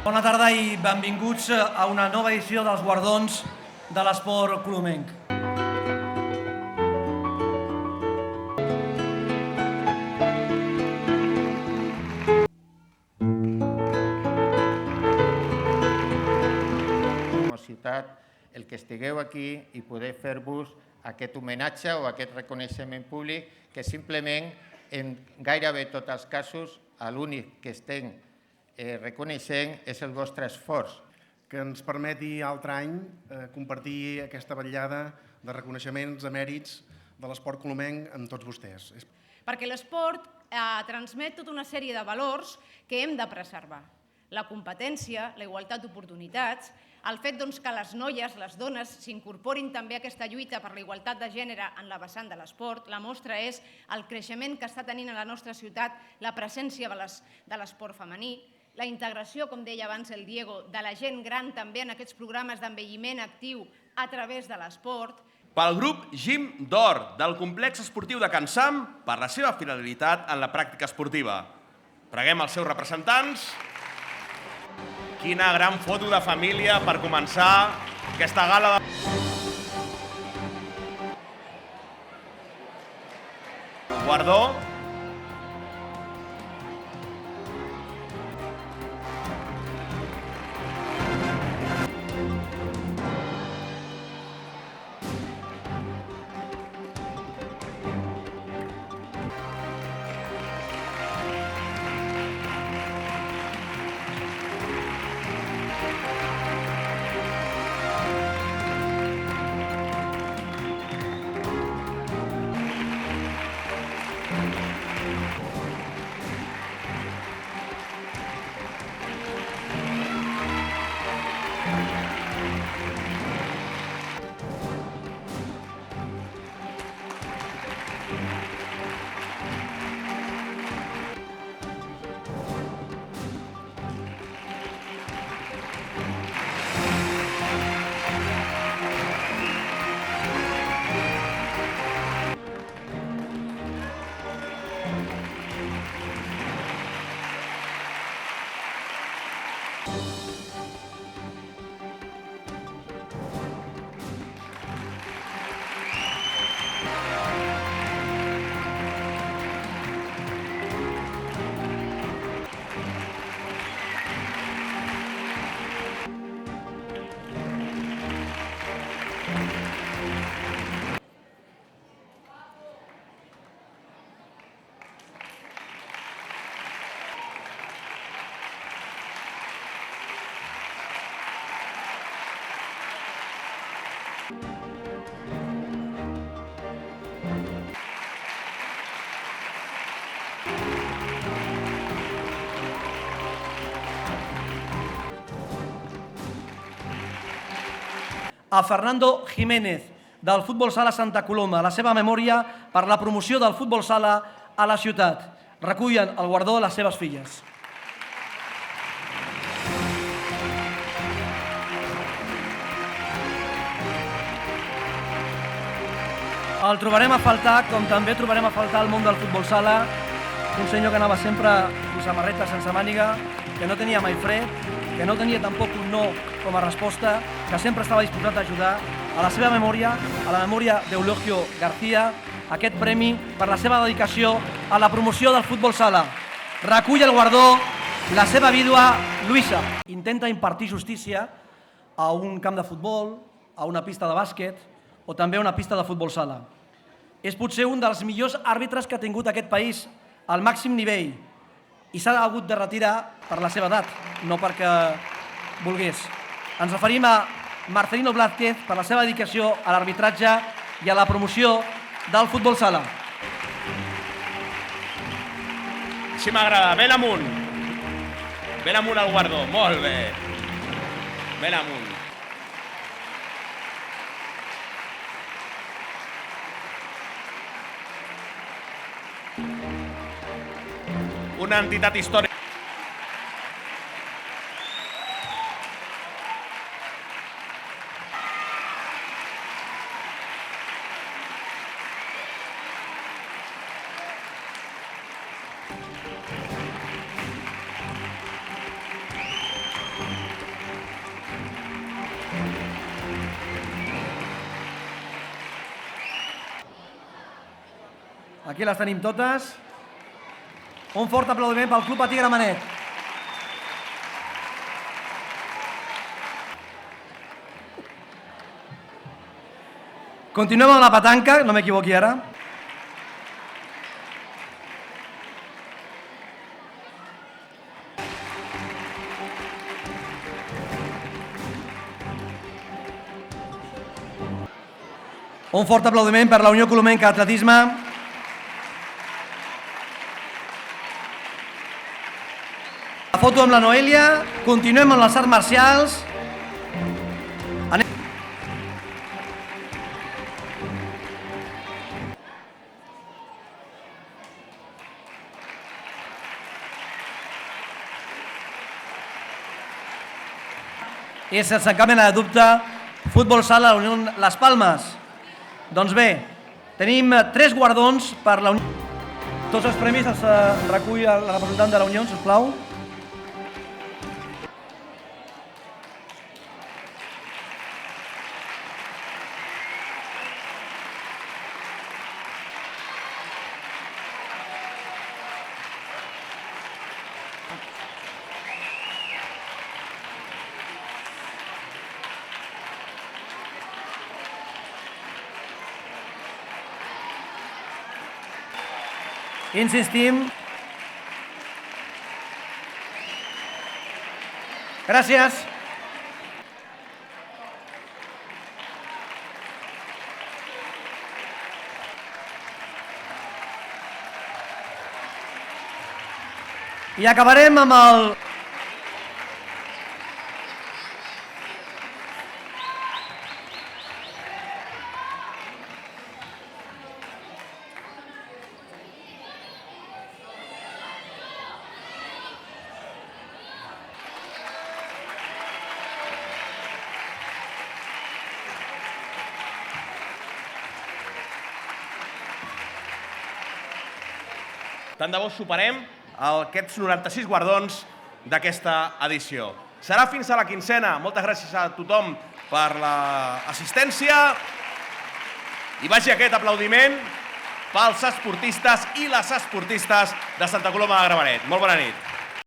Bona tarda i benvinguts a una nova edició dels Guardons de l'Esport Colomenc. Com a ciutat, el que estigueu aquí i poder fer-vos aquest homenatge o aquest reconeixement públic que simplement en gairebé tots els casos l'únic que estem reconeixent és el vostre esforç. Que ens permeti altre any compartir aquesta vetllada de reconeixements de mèrits de l'esport colomenc amb tots vostès. Perquè l'esport transmet tota una sèrie de valors que hem de preservar. La competència, la igualtat d'oportunitats, el fet que les noies, les dones, s'incorporin també a aquesta lluita per la igualtat de gènere en la vessant de l'esport. La mostra és el creixement que està tenint a la nostra ciutat la presència de l'esport femení, la integració, com deia abans el Diego, de la gent gran també en aquests programes d'envelliment actiu a través de l'esport. Pel grup Gim d'Or del complex esportiu de Can Sam per la seva fidelitat en la pràctica esportiva. Preguem els seus representants. Quina gran foto de família per començar aquesta gala de... Guardó. A Fernando Jiménez, del Futbol Sala Santa Coloma, la seva memòria per la promoció del futbol sala a la ciutat. Recullen el guardó de les seves filles. El trobarem a faltar, com també trobarem a faltar el món del futbol sala, un senyor que anava sempre amb samarreta sense màniga, que no tenia mai fred, que no tenia tampoc un no com a resposta, que sempre estava disposat a ajudar. A la seva memòria, a la memòria d'Eulogio García, aquest premi per la seva dedicació a la promoció del futbol sala. Recull el guardó la seva vídua Luisa. Intenta impartir justícia a un camp de futbol, a una pista de bàsquet o també a una pista de futbol sala. És potser un dels millors àrbitres que ha tingut aquest país al màxim nivell i s'ha hagut de retirar per la seva edat, no perquè volgués. Ens referim a Marcelino Blázquez per la seva dedicació a l'arbitratge i a la promoció del futbol sala. Així m'agrada. Ben amunt. Ben amunt al guardó. Molt bé. Ben amunt. Una entitat històrica. Aquí les tenim totes. Un fort aplaudiment pel Club Patí Gramenet. Continuem amb la petanca, no m'equivoqui ara. Un fort aplaudiment per la Unió Colomenca Atletisme. La foto amb la Noelia. Continuem amb les arts marcials. I sense cap mena de dubte, futbol sala, la Unió Les Palmes. Doncs bé, tenim 3 guardons per la Unió. Tots els premis els recull el representant de la Unió, sisplau. Insistim. Gràcies. I acabarem amb el... Tant de bo superem aquests 96 guardons d'aquesta edició. Serà fins a la 15a. Moltes gràcies a tothom per l'assistència. I vagi aquest aplaudiment pels esportistes i les esportistes de Santa Coloma de Gramenet. Molt bona nit.